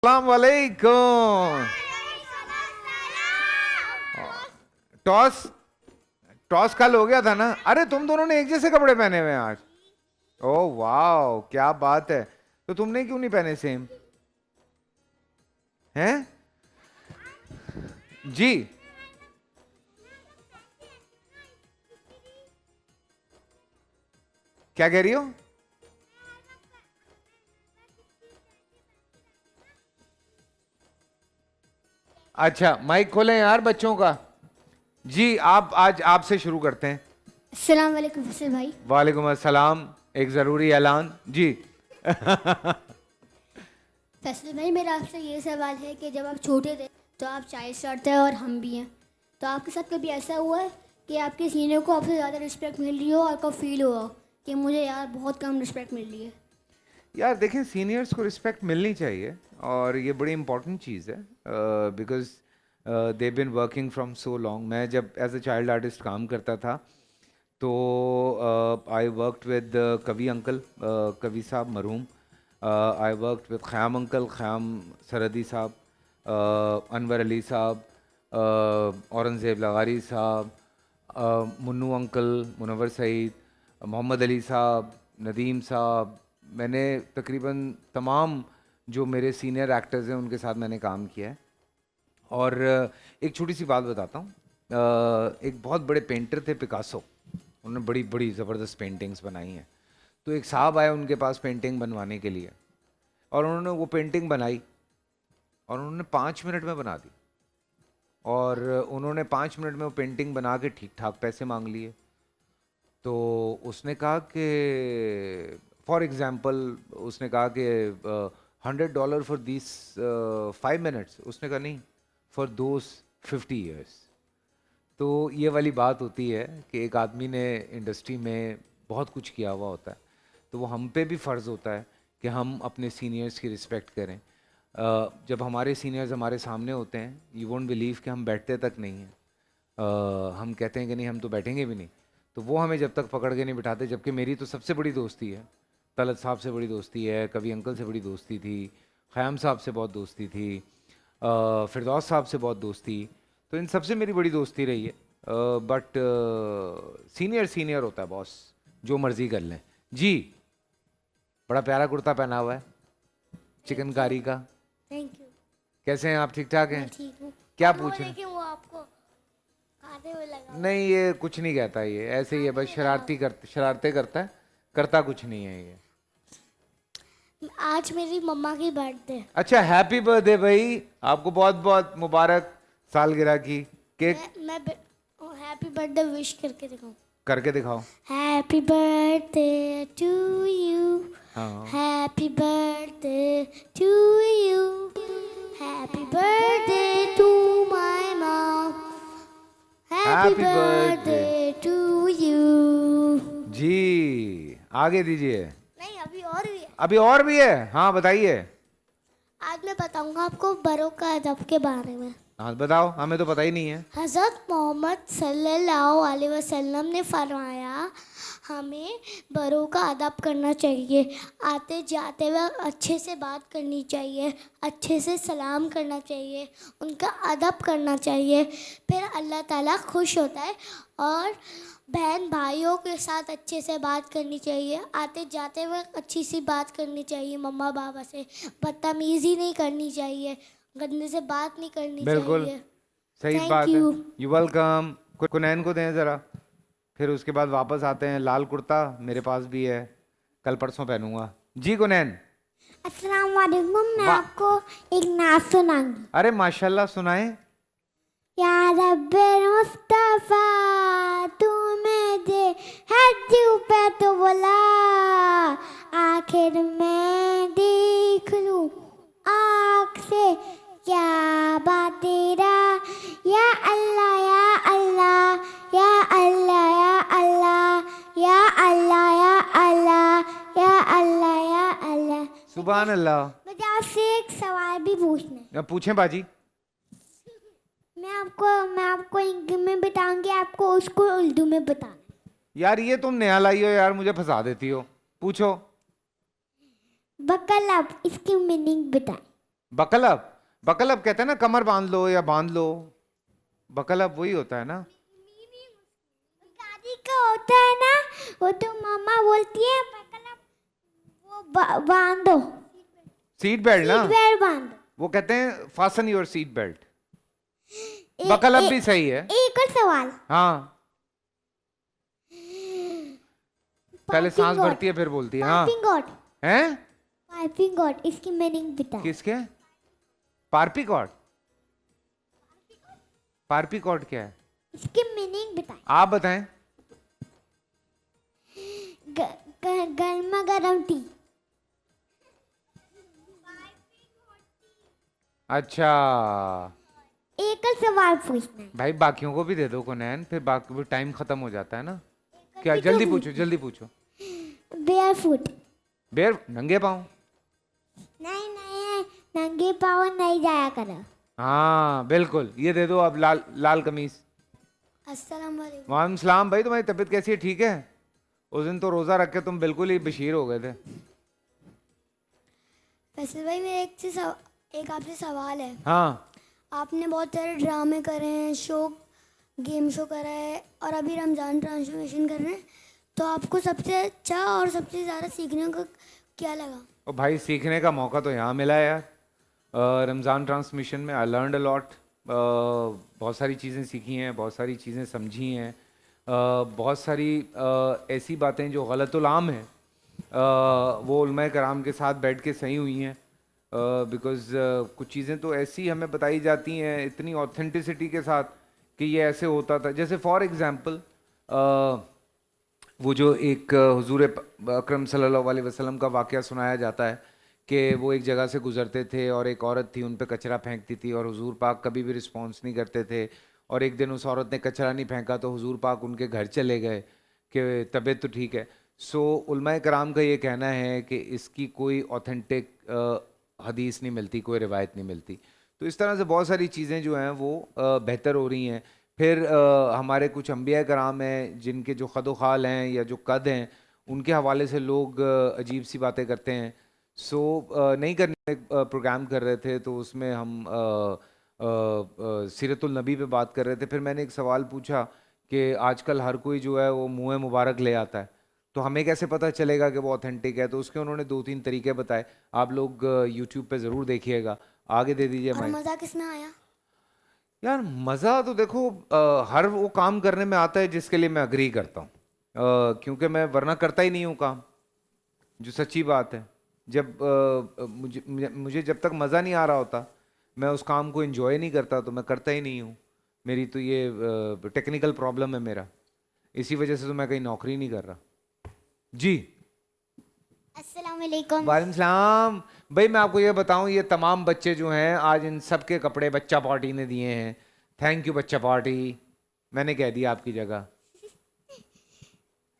अस्सलाम वालेकुम। Toss toss कल हो गया था ना। अरे तुम दोनों ने एक जैसे कपड़े पहने हुए हैं आज। ओह वाह क्या बात है। तो तुमने क्यों नहीं पहने सेम हैं? जी क्या कह रही हो? अच्छा माइक खोलें यार बच्चों का। जी आप आज आपसे शुरू करते हैं। अस्सलाम वालेकुम फैसल भाई। वालेकुम अस्सलाम। एक जरूरी ऐलान जी। फैसल भाई मेरा आपसे ये सवाल है कि जब आप छोटे थे तो आप चाय स्टार्ट थे और हम भी हैं, तो आपके साथ कभी ऐसा हुआ है कि आपके सीनियर को आपसे ज़्यादा रिस्पेक्ट मिल रही हो और आपको फील हुआ हो कि मुझे यार बहुत कम रिस्पेक्ट मिल रही है? यार देखें सीनियर्स को रिस्पेक्ट मिलनी चाहिए और ये बड़ी इंपॉर्टेंट चीज़ है because they been working from so long. मैं जब एज अ चाइल्ड आर्टिस्ट काम करता था तो आई वर्कड विद कवि अंकल, कवि साहब मरहूम। I worked with Khayyam uncle, Khayyam सरहदी साहब, अनवर अली साहब, औरंगज़ेब लगारी साहब, मुन्नू अंकल, मुनव्वर सईद, मोहम्मद अली साहब, नदीम साहब। मैंने तकरीबन तमाम जो मेरे सीनियर एक्टर्स हैं उनके साथ मैंने काम किया है। और एक छोटी सी बात बताता हूँ। एक बहुत बड़े पेंटर थे पिकासो, उन्होंने बड़ी बड़ी ज़बरदस्त पेंटिंग्स बनाई हैं। तो एक साहब आए उनके पास पेंटिंग बनवाने के लिए और उन्होंने वो पेंटिंग बनाई और उन्होंने 5 मिनट में बना दी। और उन्होंने 5 मिनट में वो पेंटिंग बना के ठीक ठाक पैसे मांग लिए। तो उसने कहा कि फॉर एग्ज़ाम्पल उसने कहा कि $100 फॉर दिस 5 मिनट्स। उसने कहा नहीं, फॉर दोज 50 years। तो ये वाली बात होती है कि एक आदमी ने इंडस्ट्री में बहुत कुछ किया हुआ होता है, तो वो हम पे भी फ़र्ज़ होता है कि हम अपने सीनियर्स की रिस्पेक्ट करें। जब हमारे सीनियर्स हमारे सामने होते हैं, यू वोंट बिलीव कि हम बैठते तक नहीं हैं। हम कहते हैं कि नहीं हम तो बैठेंगे भी नहीं, तो वो हमें जब तक पकड़ के नहीं बिठाते। जबकि मेरी तो सबसे बड़ी दोस्ती है, तलत साहब से बड़ी दोस्ती है, कवि अंकल से बड़ी दोस्ती थी, ख़याम साहब से बहुत दोस्ती थी, फिरदौस साहब से बहुत दोस्ती। तो इन सबसे मेरी बड़ी दोस्ती रही है। बट सीनियर सीनियर होता है बॉस, जो मर्ज़ी कर लें। जी बड़ा प्यारा कुर्ता पहना हुआ है चिकनकारी का। Thank you. कैसे हैं आप? ठीक ठाक मैं हैं? ठीक हूँ। क्या और वो पूछ रहे हैं? देखिए वो आपको खाते हुए लगा हुआ नहीं ये कुछ नहीं कहता, ये ऐसे ही है, बस शरारतें करता है, करता कुछ नहीं है ये। है। आज मेरी मम्मा की बर्थडे है। अच्छा हैप्पी बर्थडे भाई, आपको बहुत बहुत मुबारक सालगिरह की। केक मैं हैप्पी बर्थडे विश करके दिखाऊं? करके दिखाओ। हैप्पी बर्थडे टू यू, हाँ happy birthday to you, happy birthday to my mom, happy happy birthday birthday to you. जी। आगे दीजिए। नहीं अभी और भी है। अभी और भी है? हाँ बताइए। आज मैं बताऊंगा आपको बरों का अदब के बारे में। हाँ बताओ, हमें तो पता ही नहीं है। हज़रत मोहम्मद सल्लल्लाहु अलैहि वसल्लम ने फरमाया हमें बड़ों का अदब करना चाहिए, आते जाते हुए अच्छे से बात करनी चाहिए, अच्छे से सलाम करना चाहिए, उनका अदब करना चाहिए, फिर अल्लाह ताला खुश होता है। और बहन भाइयों के साथ अच्छे से बात करनी चाहिए, आते जाते हुए अच्छी सी बात करनी चाहिए, मम्मा पापा से बदतमीज़ी नहीं करनी चाहिए, गंदे से बात नहीं करनी बिल्कुल चाहिए। सही थैंक बात है। यू। You welcome. कुनैन को दें ज़रा। फिर उसके बाद वापस आते हैं। लाल कुर्ता मेरे पास भी है, कल परसों पहनूंगा। जी कुनैन। अस्सलाम वालेकुम। मैं वाह आपको एक नात सुनाऊंगी। अरे माशाल्लाह सुनाए। या रब्बे मुस्तफा तू मुझे हज पे तो बुला, आखिर मैं देख लूं आँख से क्या बात तेरा। या अल्लाह या अल्लाह या अल्लाह या अल्लाह या अल्लाह या अल्लाह या अल्लाह या अल्लाह। सुभान अल्लाह। मुझे आपसे एक सवाल भी पूछना है। अब पूछें बाजी। मैं आपको इंग्लिश में बताऊंगी, आपको उसको उर्दू में बताना। यार ये तुम नया लाई हो यार, मुझे फंसा देती हो। पूछो। बकल आप इसकी मीनिंग बताएं। बकलब, बकलब कहते हैं ना कमर बांध लो या बांध लो, बकलब वही होता है ना। गाड़ी का होता है ना, वो तो मम्मा बोलती है मतलब वो बांधो, सीट बेल्ट ना, सीट बेल्ट बांधो। वो कहते हैं फासन योर सीट बेल्ट। ए- बकलब ए- भी सही है। एक और सवाल, हाँ, पहले सांस पाइपिंग गॉड, भरती है फिर बोलती है। हाँ पाइपिंग गॉड, हैं, पाइपिंग गॉड, इसकी मीनिंग बताओ। किसके? पार्पी कॉर्ड, पार्पी कॉर्ड क्या है? इसकी मीनिंग बताएं। आप बताएं। गर्मा गर्म टी। अच्छा एक और सवाल पूछना है। भाई, बाकियों को भी दे दो कुनैन, फिर बाकी टाइम खत्म हो जाता है ना। क्या, भी जल्दी तो पूछो जल्दी पूछो। Bear foot. बेर, नंगे पाँव। नहीं नहीं, नंगे पाँव नहीं जाया करो। हाँ बिल्कुल, ये दे दो अब, लाल लाल कमीज। अस्सलाम वालेकुम। वालेकुम सलाम। भाई तुम्हारी तबीयत कैसी है? ठीक है? उस दिन तो रोजा रख के तुम बिल्कुल ही बशीर हो गए थे। फैसल भाई, मेरा एक आपसे सवाल है। हाँ आपने बहुत सारे ड्रामे करे हैं, गेम शो करा है, और अभी रमज़ान ट्रांसफॉर्मेशन कर रहे हैं, तो आपको सबसे अच्छा और सबसे ज़्यादा सीखने को क्या लगा? और भाई, सीखने का मौका तो यहाँ मिला है यार। रमज़ान ट्रांसमिशन में आई लर्नड अ लॉट। बहुत सारी चीज़ें सीखी हैं, बहुत सारी चीज़ें समझी हैं, बहुत सारी ऐसी बातें जो गलतुल आम हैं, वो उलमा कराम के साथ बैठ के सही हुई हैं। बिकॉज़ कुछ चीज़ें तो ऐसी हमें बताई जाती हैं इतनी ऑथेंटिसिटी के साथ कि ये ऐसे होता था। जैसे फॉर एग्ज़ाम्पल वो जो एक हुजूर अकरम सल्लल्लाहु अलैहि वसल्लम का वाक़या सुनाया जाता है कि वो एक जगह से गुजरते थे और एक औरत थी, उन पे कचरा फेंकती थी और हुजूर पाक कभी भी रिस्पॉन्स नहीं करते थे। और एक दिन उस औरत ने कचरा नहीं फेंका तो हुजूर पाक उनके घर चले गए कि तबीयत तो ठीक है। सो उलमाए कराम का ये कहना है कि इसकी कोई ऑथेंटिक हदीस नहीं मिलती, कोई रिवायत नहीं मिलती। तो इस तरह से बहुत सारी चीज़ें जो हैं वो बेहतर हो रही हैं। फिर हमारे कुछ अंबिया कराम हैं जिनके जो ख़द ख़ाल हैं या जो कद हैं, उनके हवाले से लोग अजीब सी बातें करते हैं। सो नहीं करने प्रोग्राम कर रहे थे तो उसमें हम सीरतुल नबी पे बात कर रहे थे। फिर मैंने एक सवाल पूछा कि आजकल हर कोई जो है वो मुँह मुबारक ले आता है, तो हमें कैसे पता चलेगा कि वो ऑथेंटिक है? तो उसके उन्होंने 2-3 तरीके बताए। आप लोग यूट्यूब पे ज़रूर देखिएगा। आगे दे दीजिए और माइक। मज़ा किसमें आया? यार मज़ा तो देखो हर वो काम करने में आता है जिसके लिए मैं अग्री करता हूँ, क्योंकि मैं वरना करता ही नहीं हूँ काम, जो सच्ची बात है। जब मुझे मुझे मुझे जब तक मज़ा नहीं आ रहा होता, मैं उस काम को एंजॉय नहीं करता, तो मैं करता ही नहीं हूँ। मेरी तो ये टेक्निकल प्रॉब्लम है मेरा, इसी वजह से तो मैं कहीं नौकरी नहीं कर रहा। जी अस्सलाम वालेकुम। वालेकुम सलाम। भाई मैं आपको ये बताऊं, ये तमाम बच्चे जो हैं आज इन सब के कपड़े बच्चा पार्टी ने दिए हैं। थैंक यू बच्चा पार्टी, मैंने कह दिया आपकी जगह।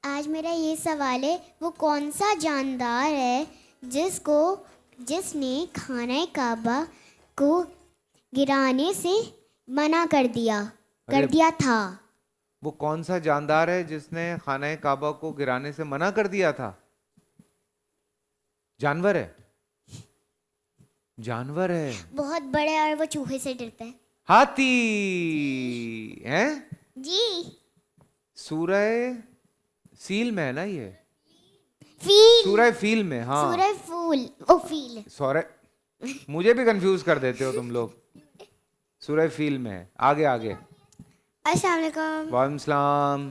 आज मेरा ये सवाल है, वो कौन सा जानदार है जिसने खाना काबा को गिराने से मना कर अरे दिया था? वो कौन सा जानदार है जिसने खाना काबा को गिराने से मना कर दिया था? जानवर है, जानवर है। बहुत बड़े और वो चूहे से डरता है। हाथी है। जी। सूरह सील में है ना ये? फील। सूरह फील में, हाँ। सूरज फूल, ओ फील। सॉरी, मुझे भी कंफ्यूज कर देते हो तुम लोग। सूरह फील में है। आगे आगे। अस्सलाम वालेकुम। वालेकुम सलाम।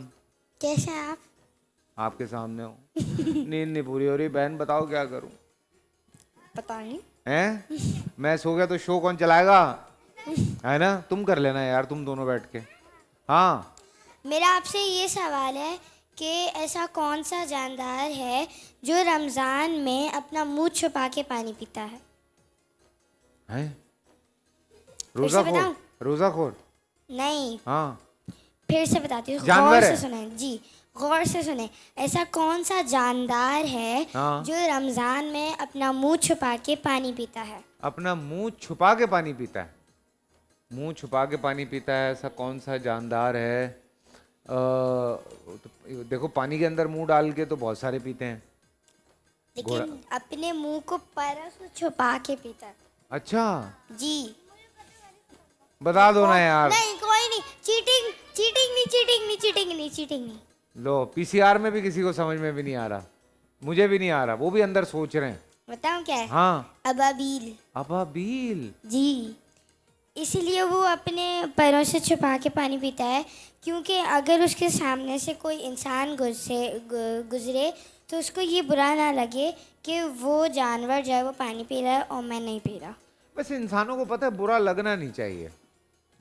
कैसे हैं आप? आपके सामने हो। नींद नहीं पूरी हो रही बहन, बताओ क्या करूं? पता नहीं। हैं? मैं सो गया तो शो कौन चलाएगा? है ना, तुम कर लेना यार, तुम दोनों बैठ के। हाँ मेरा आपसे ये सवाल है कि ऐसा कौन सा जानदार है जो रमज़ान में अपना मुंह छुपा के पानी पीता है? है फिर से बताऊं? रोजाखोर। नहीं, हाँ फिर से बताती हूँ, जानवर गौर है। से सुने जी, गौर से सुने। ऐसा कौन सा जानदार है हाँ। जो रमज़ान में अपना मुंह छुपा के पानी पीता है? अपना मुंह छुपा के पानी पीता है? मुंह छुपा के पानी पीता है, ऐसा कौन सा जानदार है? तो देखो, पानी के अंदर मुंह डाल के तो बहुत सारे पीते हैं। लेकिन अपने मुंह को परस छुपा के पीता है। अच्छा, जी। बता दो ना यार। नहीं कोई नहीं, चीटिंग चीटिंग नहीं, चीटिंग नहीं, चीटिंग नहीं, चीटिंग नहीं। लो, पीसीआर में भी किसी को समझ में भी नहीं आ रहा, मुझे भी नहीं आ रहा, वो भी अंदर सोच रहे हैं। बताऊं क्या है? हाँ, अबाबील। अबाबील। जी, इसीलिए वो अपने पैरों से छुपा के पानी पीता है, क्योंकि अगर उसके सामने से कोई इंसान गुजरे तो उसको ये बुरा ना लगे कि वो जानवर जो है वो पानी पी रहा है और मैं नहीं पी रहा। वैसे इंसानों को पता है बुरा लगना नहीं चाहिए,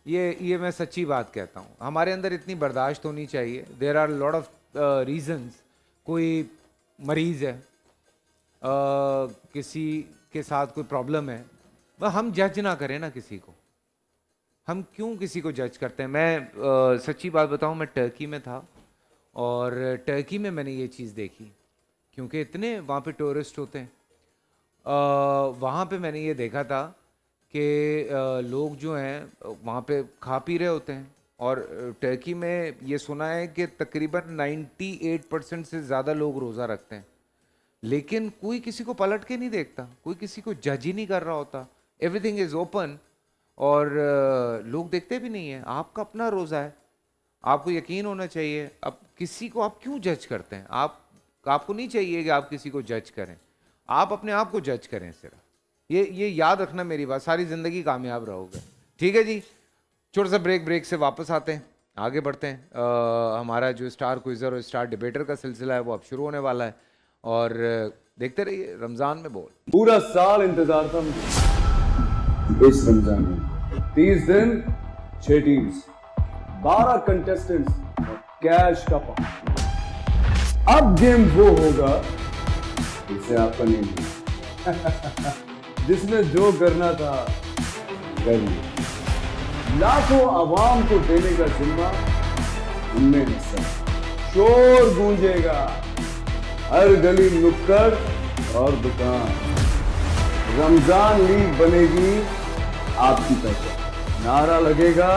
ये मैं सच्ची बात कहता हूँ। हमारे अंदर इतनी बर्दाश्त होनी चाहिए। There are lot of reasons. कोई मरीज है, किसी के साथ कोई प्रॉब्लम है, वह हम जज ना करें ना किसी को। हम क्यों किसी को जज करते हैं? मैं सच्ची बात बताऊं, मैं टर्की में था और टर्की में मैंने ये चीज़ देखी, क्योंकि इतने वहाँ पे टूरिस्ट होते हैं। वहाँ पे मैंने ये देखा था कि लोग जो हैं वहाँ पे खा पी रहे होते हैं, और टर्की में ये सुना है कि तकरीबन 98% से ज़्यादा लोग रोज़ा रखते हैं, लेकिन कोई किसी को पलट के नहीं देखता, कोई किसी को जज ही नहीं कर रहा होता। एवरीथिंग इज़ ओपन, और लोग देखते भी नहीं है। आपका अपना रोज़ा है, आपको यकीन होना चाहिए। अब किसी को आप क्यों जज करते हैं? आपको नहीं चाहिए कि आप किसी को जज करें, आप अपने आप को जज करें सिर्फ। ये याद रखना मेरी बात, सारी ज़िंदगी कामयाब रहोगे। ठीक है जी, छोटा सा ब्रेक से वापस आते हैं, आगे बढ़ते हैं। हमारा जो स्टार क्विज़र और स्टार डिबेटर का सिलसिला है वो अब शुरू होने वाला है, और देखते रहिए रमज़ान में बोल। पूरा साल इंतजार था मुझे इस रमजान में। 30 दिन 6 टीम्स, 12 कंटेस्टेंट्स और कैश का पार्ट। अब गेम वो होगा जिसे आपका नहीं है। जिसने जो करना था कर लिया। लाखों आवाम को देने का जिम्मा उनमें हिस्सा। शोर गूंजेगा हर गली नुक्कड़ और दुकान। रमजान लीग बनेगी आपकी पहचान। नारा लगेगा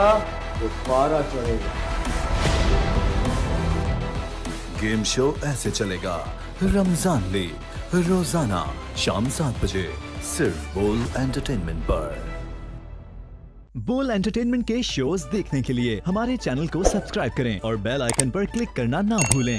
तो पारा चढ़ेगा। गेम शो ऐसे चलेगा। रमजान लीग रोजाना शाम 7 बजे सिर्फ बोल एंटरटेनमेंट पर। बोल एंटरटेनमेंट के शोज देखने के लिए हमारे चैनल को सब्सक्राइब करें और बेल आइकन पर क्लिक करना ना भूलें।